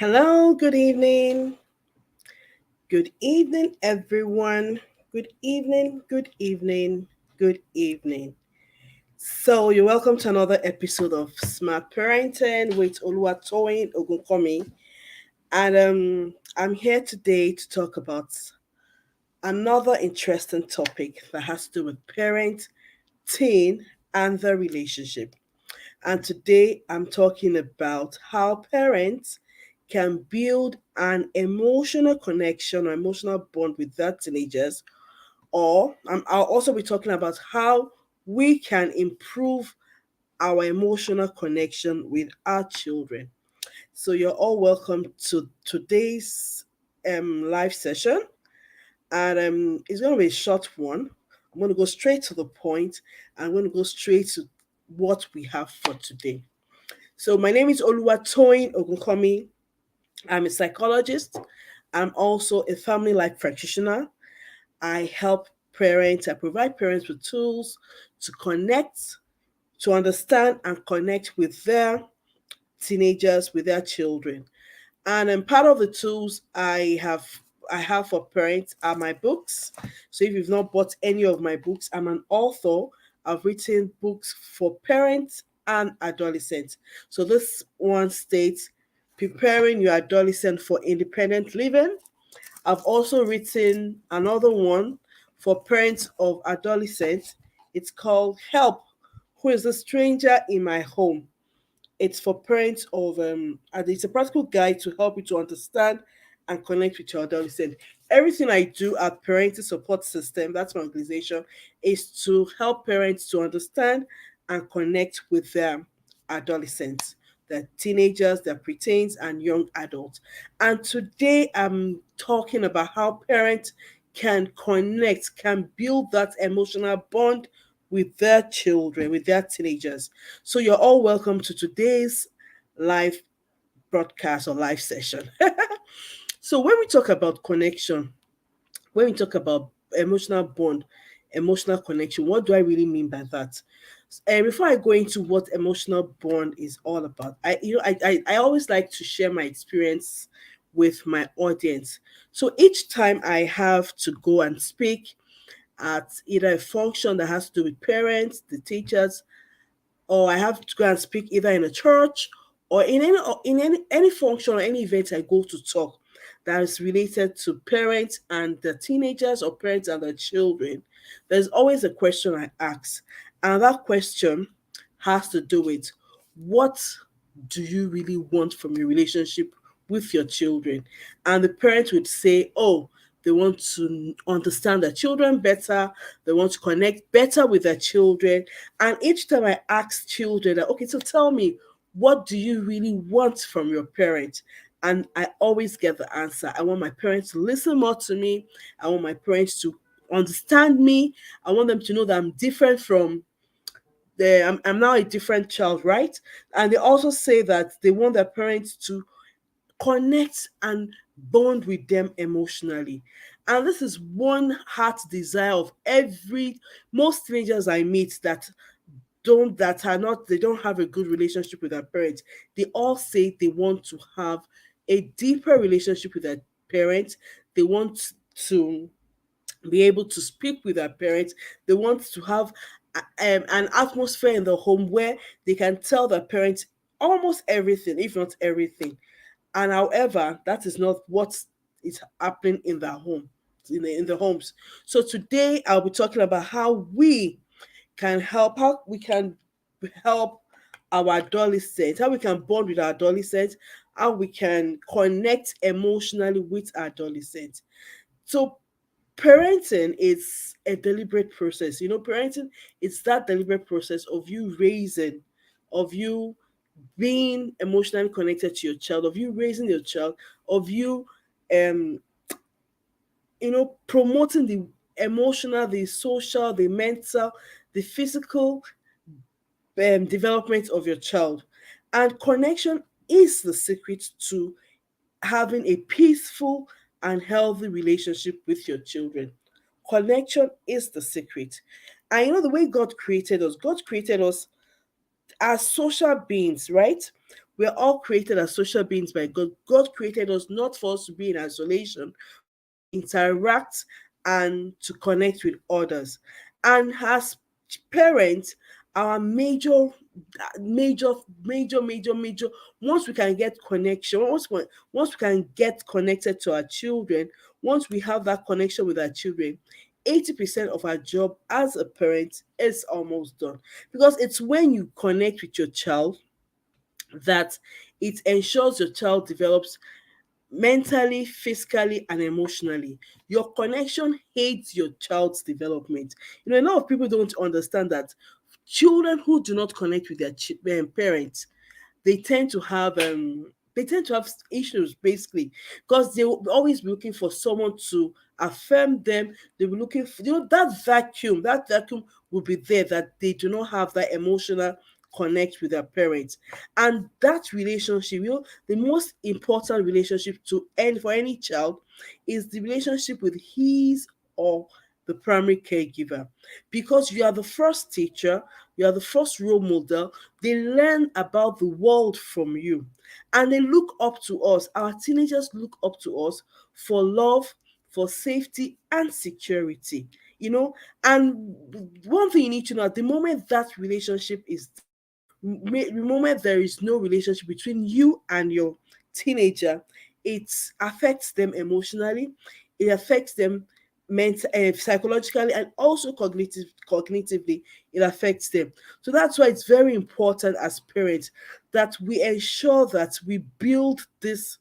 Hello, good evening. Good evening, everyone. Good evening, good evening, good evening. So, you're welcome to another episode of Smart Parenting with Oluwatoyin Ogunkomi. And I'm here today to talk about another interesting topic that has to do with parent, teen, and the relationship. And today I'm talking about how parents can build an emotional connection or emotional bond with their teenagers. Or I'll also be talking about how we can improve our emotional connection with our children. So you're all welcome to today's live session. And it's going to be a short one. I'm going to go straight to the point. I'm going to go straight to what we have for today. So my name is Oluwatoyin Ogunkomi. I'm a psychologist. I'm also a family life practitioner. I help parents, I provide parents with tools to connect, to understand and connect with their teenagers, with their children. And part of the tools I have for parents are my books. So if you've not bought any of my books, I'm an author. I've written books for parents and adolescents. So this one states preparing your adolescent for independent living. I've also written another one for parents of adolescents. It's called Help, Who is the Stranger in My Home? It's for parents of and it's a practical guide to help you to understand and connect with your adolescent. Everything I do at Parenting Support System, that's my organization, is to help parents to understand and connect with their adolescents, their teenagers, their preteens, and young adults. And today I'm talking about how parents can connect, can build that emotional bond with their children, with their teenagers. So you're all welcome to today's live broadcast or live session. So when we talk about connection, when we talk about emotional bond, emotional connection, what do I really mean by that? And before I go into what emotional bond is all about, I always like to share my experience with my audience. So each time I have to go and speak at either a function that has to do with parents, the teachers, or I have to go and speak either in a church or in any function or any event I go to talk that is related to parents and the teenagers or parents and their children, there's always a question I ask. And that question has to do with what do you really want from your relationship with your children? And the parent would say, oh, they want to understand their children better, they want to connect better with their children. And each time I ask children, that, okay, so tell me, what do you really want from your parents? And I always get the answer. I want my parents to listen more to me. I want my parents to understand me. I want them to know that I'm different from I'm now a different child, right? And they also say that they want their parents to connect and bond with them emotionally. And this is one heart desire of every most teenagers I meet that are not they don't have a good relationship with their parents. They all say they want to have a deeper relationship with their parents. They want to be able to speak with their parents. They want to have an atmosphere in the home where they can tell their parents almost everything, if not everything. And however, that is not what is happening in the home, in the homes. So today I'll be talking about how we can help our adolescents, how we can bond with our adolescents, how we can connect emotionally with our adolescents. So parenting is a deliberate process. Parenting is that deliberate process of you raising, of you being emotionally connected to your child, of you raising your child, of you um promoting the emotional, the social, the mental, the physical development of your child. And connection is the secret to having a peaceful and healthy relationship with your children. Connection is the secret. And the way God created us as social beings, right? We're all created as social beings by God. God created us not for us to be in isolation, but to interact and to connect with others. And as parents, our major, once we can get connection, once we can get connected to our children, once we have that connection with our children, 80% of our job as a parent is almost done. Because it's when you connect with your child that it ensures your child develops mentally, physically, and emotionally. Your connection aids your child's development. You know, a lot of people don't understand that children who do not connect with their parents, they tend to have issues, basically, because they will always be looking for someone to affirm them. They will looking for, that vacuum will be there, that they do not have that emotional connect with their parents. And that relationship, the most important relationship to end for any child is the relationship with his or the primary caregiver, because you are the first teacher, you are the first role model. They learn about the world from you, and they look up to us. Our teenagers look up to us for love, for safety, and security. You know, and one thing you need to know, at the moment that relationship is there, the moment there is no relationship between you and your teenager, it affects them emotionally, it affects them psychologically, and also cognitively, it affects them. So that's why it's very important as parents that we ensure that we build this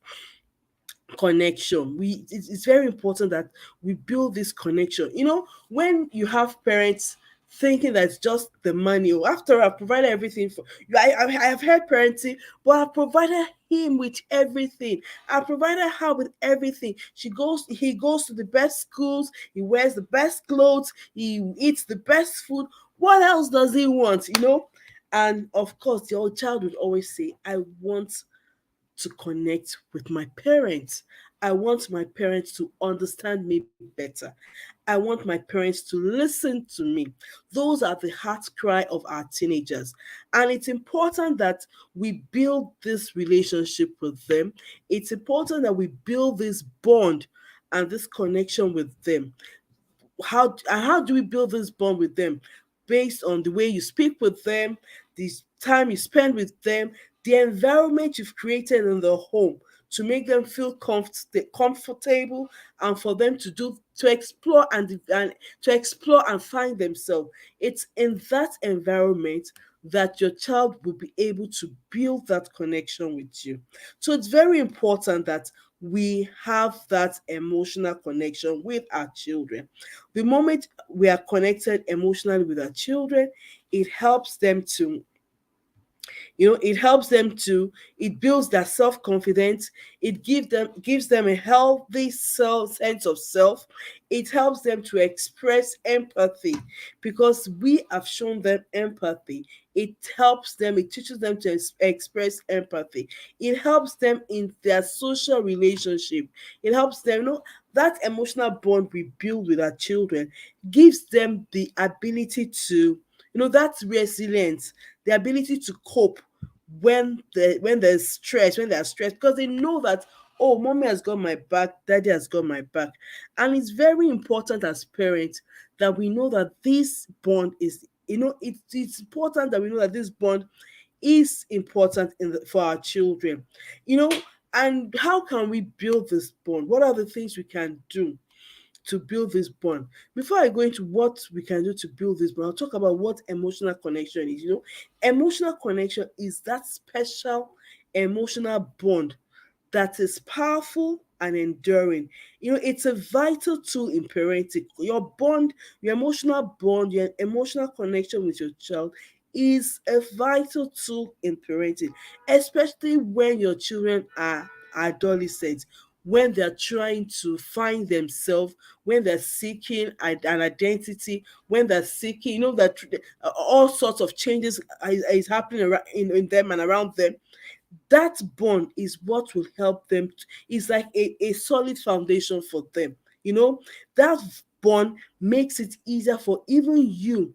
connection. It's very important that we build this connection. You know, when you have parents thinking that it's just the money, or after I've provided everything for you, I have heard parenting, but I've provided him with everything, I provided her with everything. He goes to the best schools, he wears the best clothes, he eats the best food. What else does he want, you know? And of course, the old child would always say, I want to connect with my parents. I want my parents to understand me better. I want my parents to listen to me. Those are the heart cry of our teenagers. And it's important that we build this relationship with them. It's important that we build this bond and this connection with them. How do we build this bond with them? Based on the way you speak with them, the time you spend with them, the environment you've created in the home to make them feel comfortable, and for them to explore and to explore and find themselves. It's in that environment that your child will be able to build that connection with you. So it's very important that we have that emotional connection with our children. The moment we are connected emotionally with our children, it helps them to it helps them to it builds their self-confidence. It gives them a healthy sense of self. It helps them to express empathy, because we have shown them empathy. It teaches them to express empathy. It helps them in their social relationship. It helps them, that emotional bond we build with our children gives them the ability to, that resilience, the ability to cope when they're stressed, because they know that, oh, mommy has got my back, daddy has got my back. And it's very important as parents that we know that this bond is, it's important that we know that this bond is important for our children. you know and how can we build this bond? What are the things we can do to build this bond? Before I go into what we can do to build this bond, I'll talk about what emotional connection is. Emotional connection is that special emotional bond that is powerful and enduring. It's a vital tool in parenting. Your emotional bond, your emotional connection with your child is a vital tool in parenting, especially when your children are adolescents, when they're trying to find themselves, when they're seeking an identity, when they're seeking, that all sorts of changes is happening in them and around them. That bond is what will help them. It's like a solid foundation for them. That bond makes it easier for even you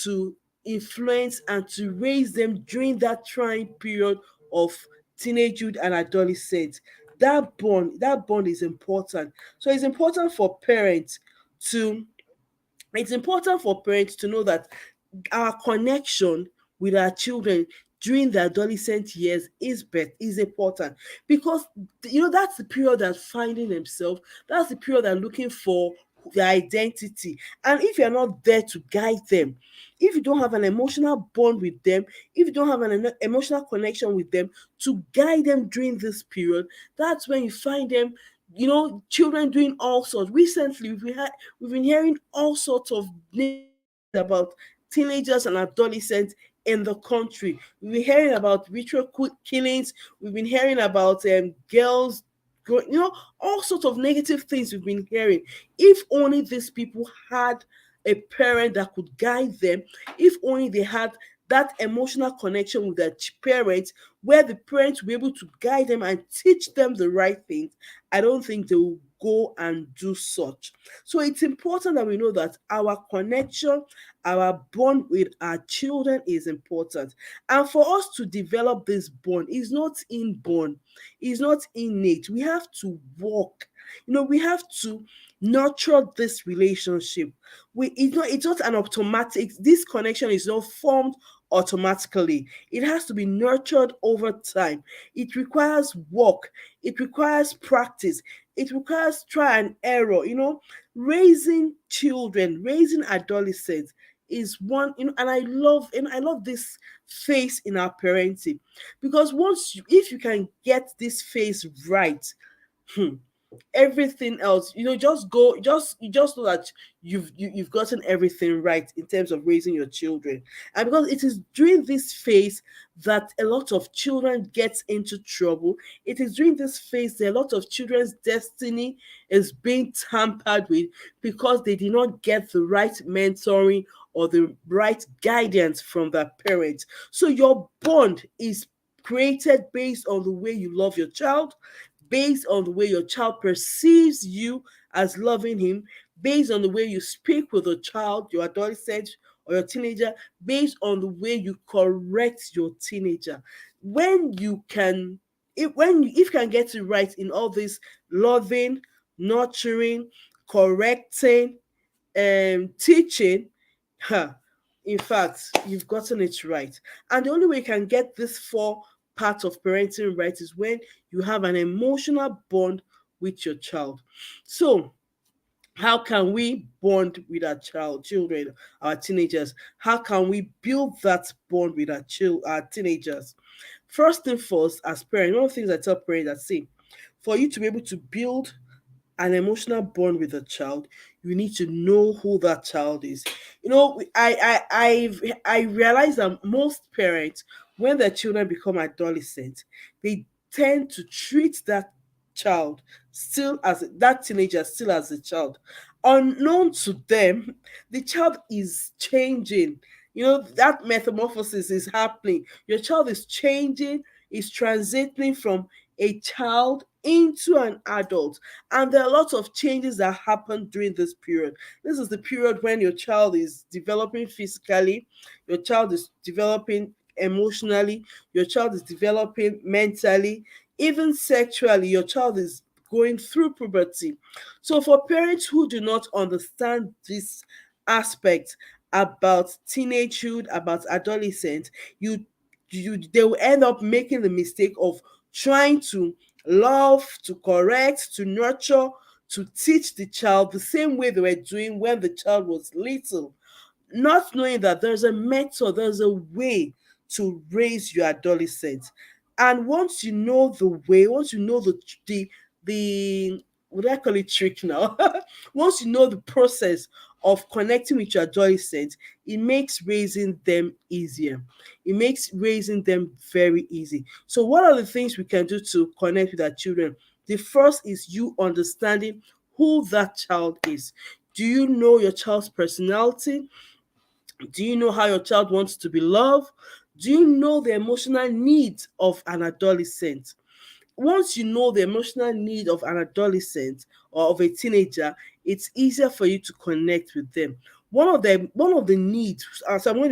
to influence and to raise them during that trying period of teenagehood and adolescence, that bond is important. So to it's important for parents to know that our connection with our children during the adolescent years is important, because that's the period they're finding themselves. That's the period they're looking for their identity. And if you're not there to guide them, if you don't have an emotional bond with them, if you don't have an emotional connection with them to guide them during this period, that's when you find them, children doing all sorts. Recently we've been hearing all sorts of negative things about teenagers and adolescents in the country. We've been hearing about ritual killings. We've been hearing about girls going, all sorts of negative things we've been hearing. If only these people had a parent that could guide them, if only they had that emotional connection with their parents, where the parents will be able to guide them and teach them the right things, I don't think they will go and do such. So it's important that we know that our connection, our bond with our children is important. And for us to develop this bond is not inborn, is not innate. We have to work. We have to nurture this relationship. It's not an automatic, this connection is not formed automatically. It has to be nurtured over time. It requires work, it requires practice, it requires try and error. Raising children, raising adolescents is one, and I love this phase in our parenting, because if you can get this phase right, hmm, everything else, just go, you just know that you've gotten everything right in terms of raising your children. And because it is during this phase that a lot of children get into trouble, it is during this phase that a lot of children's destiny is being tampered with, because they did not get the right mentoring or the right guidance from their parents. So your bond is created based on the way you love your child, based on the way your child perceives you as loving him, based on the way you speak with a child, your adolescent or your teenager, based on the way you correct your teenager. When you can, if you can get it right in all this loving, nurturing, correcting, teaching, huh, in fact, you've gotten it right. And the only way you can get this four parts of parenting right is when you have an emotional bond with your child. So, how can we bond with our children, our teenagers? How can we build that bond with our teenagers? First thing first, as parents, one of the things I tell parents, that say, for you to be able to build an emotional bond with a child, you need to know who that child is. I realize that most parents, when their children become adolescents, they tend to treat child that teenager still as a child. Unknown to them, the child is changing. That metamorphosis is happening. Your child is changing, is transitioning from a child into an adult. And there are lots of changes that happen during this period. This is the period when your child is developing physically, your child is developing emotionally, your child is developing mentally, even sexually, your child is going through puberty. So, for parents who do not understand this aspect about teenagehood, about adolescence, they will end up making the mistake of trying to love, to correct, to nurture, to teach the child the same way they were doing when the child was little, not knowing that there's a method, there's a way to raise your adolescent. And once you know the way, once you know the what do I call it, trick now? Once you know the process of connecting with your adolescent, it makes raising them easier. It makes raising them very easy. So, what are the things we can do to connect with our children? The first is you understanding who that child is. Do you know your child's personality? Do you know how your child wants to be loved? Do you know the emotional needs of an adolescent? Once you know the emotional need of an adolescent or of a teenager, it's easier for you to connect with them. One of the needs. So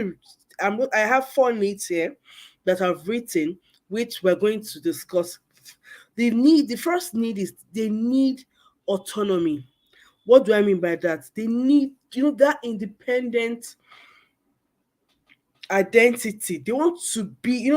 I have four needs here that I've written. which we're going to discuss. The first need is they need autonomy. What do I mean by that? They need, that independent identity. They want to be,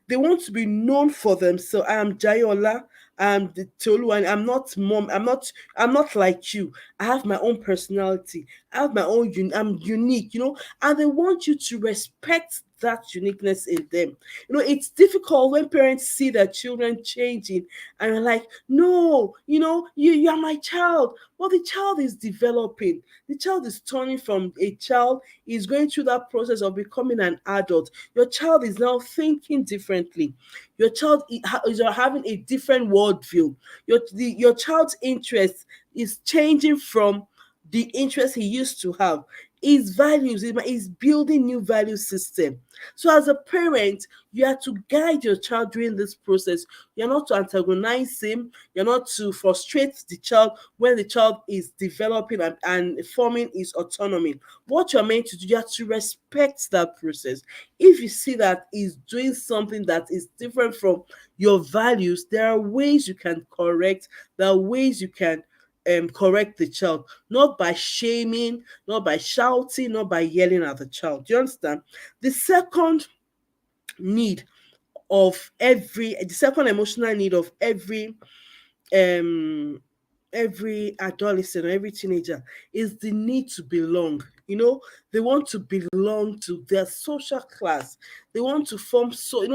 they want to be known for themselves. I am Jayola. I'm the Tolu, and I'm not mom. I'm not like you. I have my own personality. I have my own. I'm unique. And they want you to respect that uniqueness in them. It's difficult when parents see their children changing and are like, no, you are my child. Well, the child is developing. The child is turning from a child, is going through that process of becoming an adult. Your child is now thinking differently. Your child is having a different worldview. Your child's interest is changing from the interest he used to have. His values is building new value system. So as a parent, you have to guide your child during this process. You're not to antagonize him. You're not to frustrate the child when the child is developing and forming his autonomy. What you're meant to do, you have to respect that process. If you see that he's doing something that is different from your values, there are ways you can correct. There are ways you can correct the child, not by shaming, not by shouting, not by yelling at the child. Do you understand? The second need the second emotional need of um every adolescent or every teenager is the need to belong. They want to belong to their social class. They want to form, so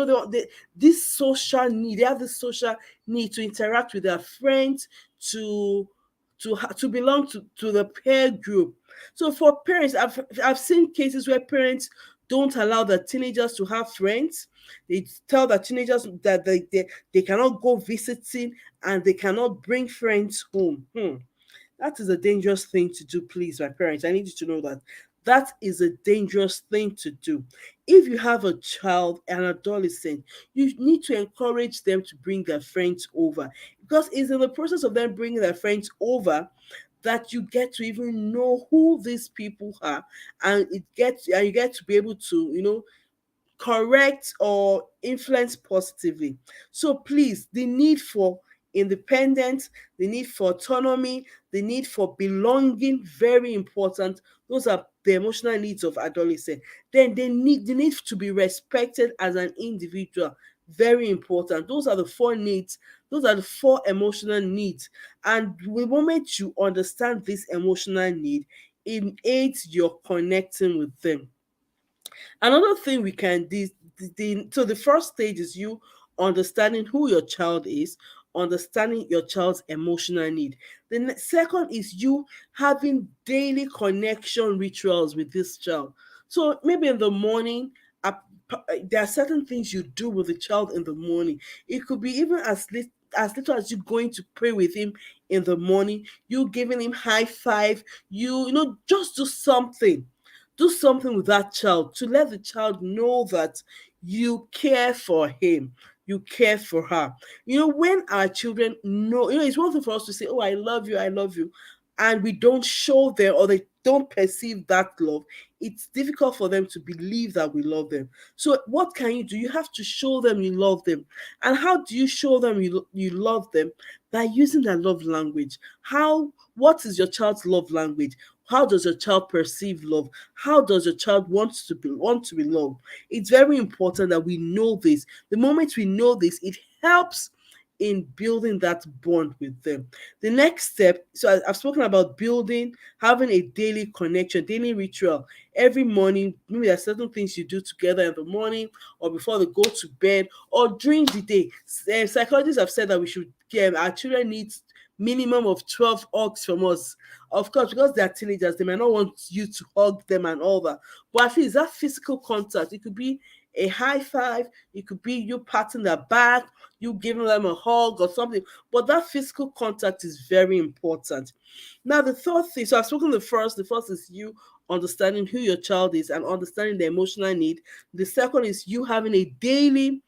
this social need. They have this social need to interact with their friends, to to belong to the peer group. So for parents, I've seen cases where parents don't allow the teenagers to have friends. They tell the teenagers that they cannot go visiting, and they cannot bring friends home. That is a dangerous thing to do, please, my parents. I need you to know that. That is a dangerous thing to do. If you have a child, an adolescent, you need to encourage them to bring their friends over, because it's in the process of them bringing their friends over that you get to even know who these people are, and you get to be able to correct or influence positively. So please, the need for independence, the need for autonomy, the need for belonging, very important. Those are the emotional needs of adolescent. Then they need to be respected as an individual. Very important. Those are the four needs. Those are the four emotional needs. And the moment you understand this emotional need, it aids your connecting with them. Another thing we can so the first stage is you understanding who your child is, understanding your child's emotional need. The second is you having daily connection rituals with this child. So maybe in the morning, uh, there are certain things you do with the child in the morning. It could be even as little as you going to pray with him in the morning, you giving him high five, just do something with that child to let the child know that you care for him, you care for her. When our children know, it's one thing for us to say, oh, I love you, I love you, and we don't show them, or they don't perceive that love. It's difficult for them to believe that we love them. So what can you do? You have to show them you love them. And how do you show them you love them? By using their love language. What is your child's love language? How does your child perceive love? How does your child want to be loved? It's very important that we know this. The moment we know this, it helps in building that bond with them. The next step, so I've spoken about building, having a daily connection, daily ritual. Every morning, maybe there are certain things you do together in the morning, or before they go to bed, or during the day. Psychologists have said that we should our children need minimum of 12 hugs from us. Of course, because they are teenagers, they might not want you to hug them and all that. But at least that physical contact, it could be a high five, it could be you patting their back, you giving them a hug or something. But that physical contact is very important. Now, the third thing, so I've spoken the first is you understanding who your child is and understanding the emotional need. The second is you having a daily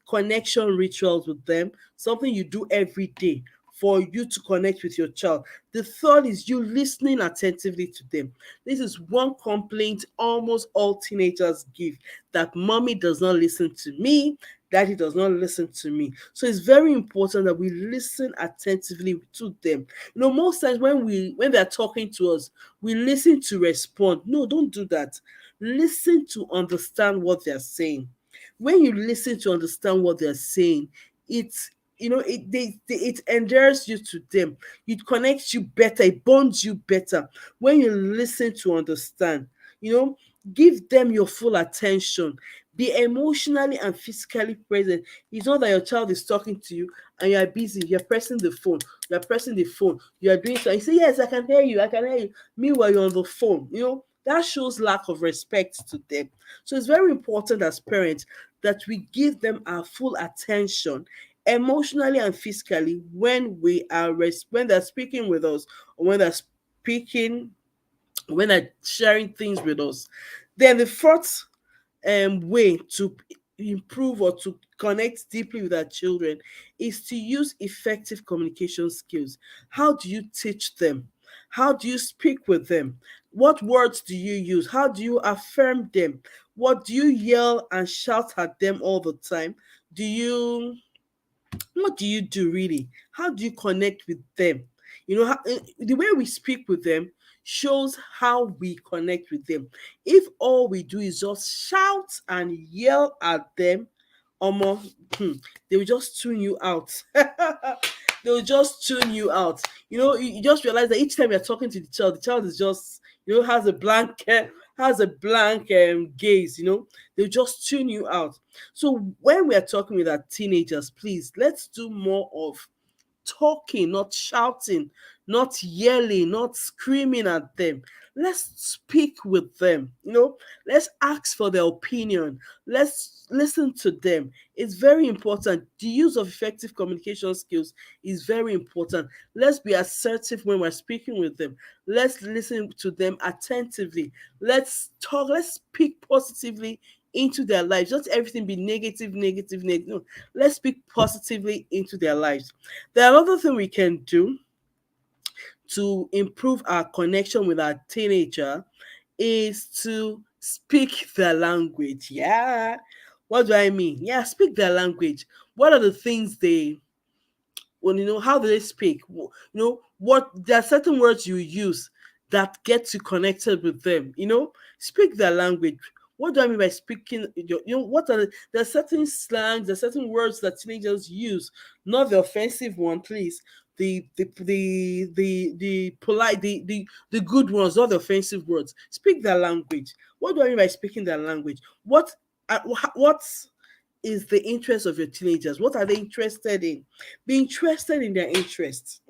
connection rituals with them, something you do every day for you to connect with your child. The third is you listening attentively to them. This is one complaint almost all teenagers give, that mommy does not listen to me, daddy does not listen to me. So it's very important that we listen attentively to them. Most times when they're talking to us, we listen to respond. No, don't do that. Listen to understand what they're saying. When you listen to understand what they're saying, it's it endears you to them. It connects you better, it bonds you better when you listen to understand. you know Give them your full attention. Be emotionally and physically present. It's not that your child is talking to you and you are busy, you're pressing the phone, you are doing so, you say, yes, I can hear you. Meanwhile, you're on the phone. That shows lack of respect to them. So it's very important as parents that we give them our full attention, emotionally and physically, when they're speaking with us, or speaking when they're sharing things with us. Then the fourth way to improve or to connect deeply with our children is to use effective communication skills. How do you teach them? How do you speak with them? What words do you use? How do you affirm them? What do you yell and shout at them all the time? Do you what do you do really? How do you connect with them? The way we speak with them shows how we connect with them. If all we do is just shout and yell at them, omo, they will just tune you out. They will just tune you out. You just realize that each time you're talking to the child is just, has a blank gaze. They'll just tune you out. So when we are talking with our teenagers, please, let's do more of talking, not shouting, not yelling, not screaming at them. Let's speak with them. Let's ask for their opinion. Let's listen to them. It's very important. The use of effective communication skills is very important. Let's be assertive when we're speaking with them. Let's listen to them attentively. Let's talk, let's speak positively into their lives. Not everything be negative, negative, negative. No, let's speak positively into their lives. The another thing we can do to improve our connection with our teenager is to speak their language. Yeah. What do I mean? Yeah, speak their language. What are the things how do they speak? What there are certain words you use that get you connected with them. Speak their language. What do I mean by speaking? What are there are certain slangs, there are certain words that teenagers use, not the offensive one, please. The polite, the good ones, not the offensive words. Speak their language. What do I mean by speaking their language? What is the interest of your teenagers? What are they interested in? Be interested in their interests.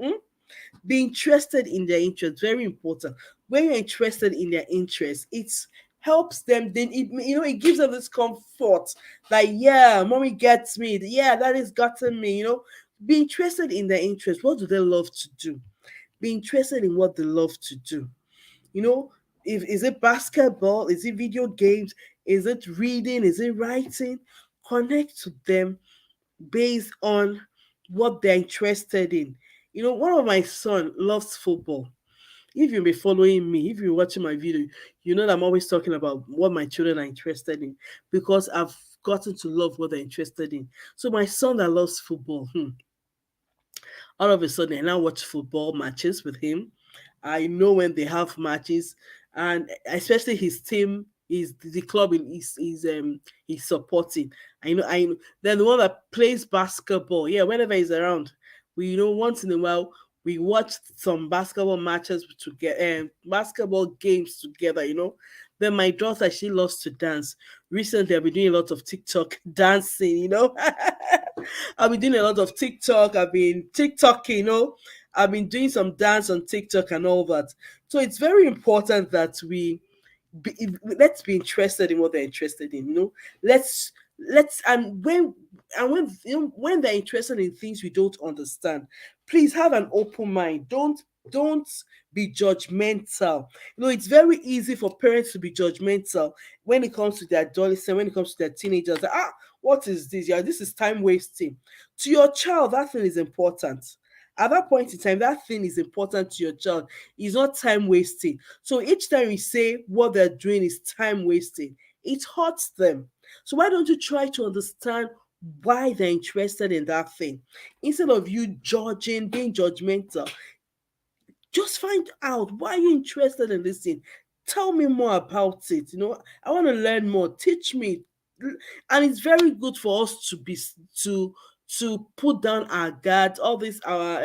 Be interested in their interests. Very important. When you're interested in their interests, it helps them. Then it gives them this comfort. Like, yeah, mommy gets me. Yeah, that is gotten me. Be interested in their interests. What do they love to do? Be interested in what they love to do. You know, if is it basketball? Is it video games? Is it reading? Is it writing? Connect to them based on what they're interested in. One of my son loves football. If you've been following me, if you're watching my video, you know that I'm always talking about what my children are interested in, because I've gotten to love what they're interested in. So my son that loves football, all of a sudden I now watch football matches with him. I know when they have matches, and especially his team is the club he's supporting. I know. Then the one that plays basketball, yeah, whenever he's around, we once in a while we watch some basketball matches together, basketball games together. Then my daughter, she loves to dance. Recently, I've been doing a lot of TikTok dancing. I've been doing a lot of TikTok. I've been TikToking. I've been doing some dance on TikTok and all that. So it's very important that let's be interested in what they're interested in. Let's when they're interested in things we don't understand, please have an open mind. Don't be judgmental. It's very easy for parents to be judgmental when it comes to their adolescent, when it comes to their teenagers. What is this? Yeah, this is time wasting. To your child, that thing is important. At that point in time, that thing is important to your child. It's not time wasting. So each time you say what they're doing is time wasting, it hurts them. So why don't you try to understand why they're interested in that thing? Instead of you judging, being judgmental, just find out why you're interested in this thing. Tell me more about it. I want to learn more. Teach me. And it's very good for us to put down our guard, all this our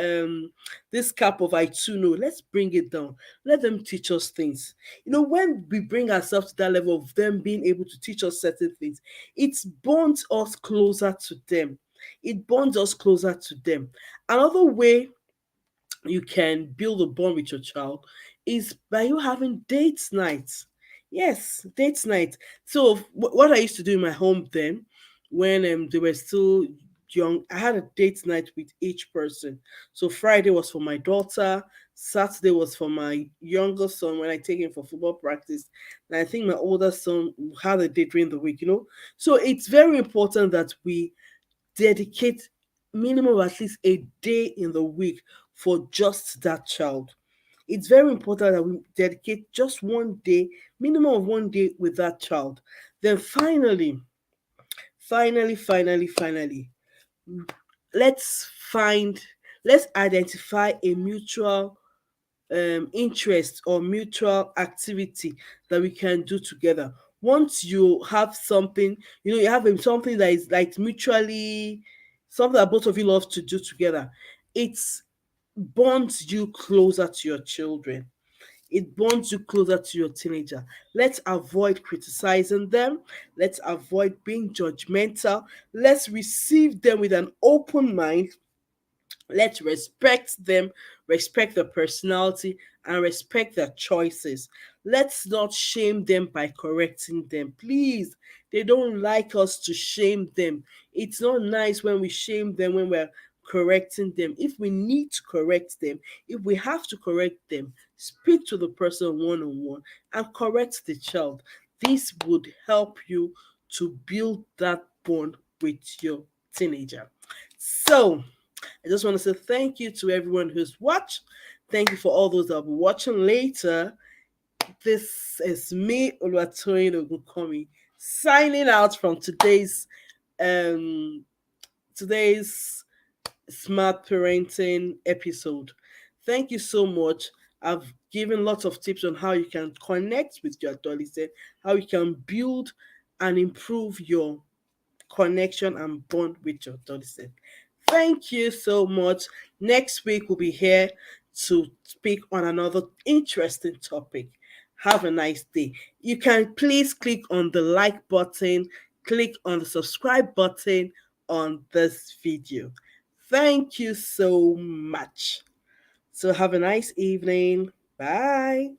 this cap of I too know. Let's bring it down. Let them teach us things. When we bring ourselves to that level of them being able to teach us certain things, it bonds us closer to them. It bonds us closer to them. Another way you can build a bond with your child is by you having date nights. Yes, date night. So what I used to do in my home then, when they were still young, I had a date night with each person. So Friday was for my daughter, Saturday was for my younger son when I take him for football practice, and I think my older son had a date during the week. So it's very important that we dedicate minimum of at least a day in the week for just that child. It's very important that we dedicate just one day, minimum of one day with that child. Then finally, let's find, let's identify a mutual interest or mutual activity that we can do together. Once you have something, you have something that is like mutually something that both of you love to do together, it bonds you closer to your children. It bonds you closer to your teenager. Let's avoid criticizing them. Let's avoid being judgmental. Let's receive them with an open mind. Let's respect them, respect their personality, and respect their choices. Let's not shame them by correcting them. Please, they don't like us to shame them. It's not nice when we shame them when we're correcting them. If we need to correct them, if we have to correct them, speak to the person one on one and correct the child. This would help you to build that bond with your teenager. So, I just want to say thank you to everyone who's watched. Thank you for all those that will be watching later. This is me, Oluwatoyin Ogunkomi, signing out from um today's smart parenting episode. Thank you so much. I've given lots of tips on how you can connect with your adolescent, how you can build and improve your connection and bond with your adolescent. Thank you so much. Next week we'll be here to speak on another interesting topic. Have a nice day. You can please click on the like button, click on the subscribe button on this video. Thank you so much. So have a nice evening. Bye.